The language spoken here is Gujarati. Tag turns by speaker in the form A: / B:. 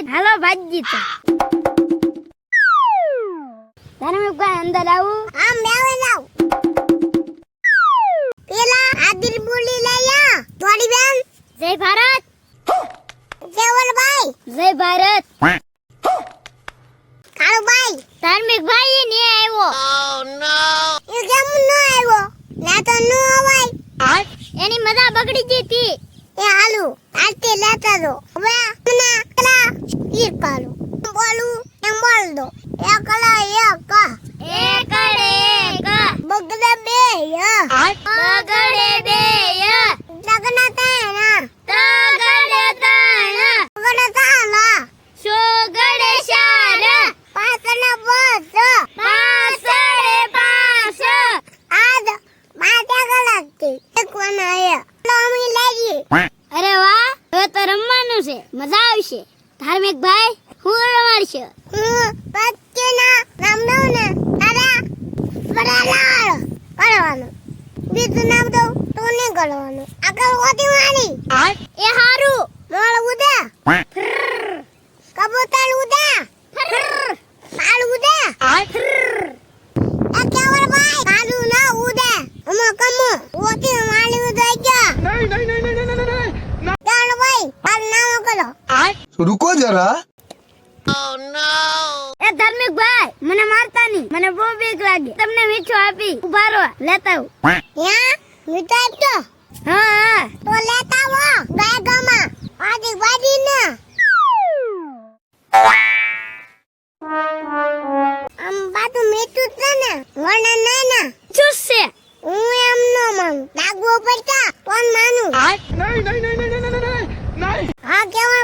A: હાલો ભાજી તો ધાર્મિક ભાઈ અંદર આવું
B: આમ બેવે લાવ પેલા આદિલ બોલી લાયા થોડી બેન
A: જય ભારત
B: કેવલભાઈ
A: જય ભારત
B: કાળુભાઈ
A: ધાર્મિક ભાઈ ને આવ્યો
B: એ કેમ ન આવ્યો ના તો ન અવાય
A: એની મજા બગડી ગઈ હતી
B: એ હાલુ આરતી લેતા દો હવે મને કલા ઈર કાલો બોલું એમ બોલ દો એકલા એક બગડે બે
A: બગડે બે
B: લગન તાણા
A: તગડે તણ
B: બગડે તાણા
A: સોગડે શાર
B: પાસના બસ
A: પાસડે પાસ
B: આદ માતા ગલતી એક વન આયા લોમી લાગી
A: અરે વાહ હવે તો રમવાનું છે મજા આવશે ધાર્મિક ભાઈ હું રમાડશે
B: હું બચ્ચેના નામ દઉં ને તારા બરાલાળ કરવાનું બીજું નામ દઉં તો નહીં કરવાનું આગળ ઓતી મારી
A: એ હારું
B: મોળ ઉદા કબૂતર ઉદા પાલ ઉદા એ કેવલ ભાઈ પાલુ ના ઉદા અમો કમો ઓતી મારી ઉદા ગયા ચાલ ભાઈ પાલ નામ કરો
C: रुको जरा
A: એ ધાર્મિક ભાઈ મને મારતા નહીં મને બહુ બીક લાગે તમને મીઠું આપી ઉભા રહો લેતા આવું
B: યા મીઠાઈ તો
A: હા
B: તો લેતા વો ગાય ગામા આજી બાજી ના આમ બાતું મીઠું છે ને વણા ના ના
A: ચૂસ છે
B: હું એમ નો માંગ લાગવો પડતા કોણ માનું હા કેવા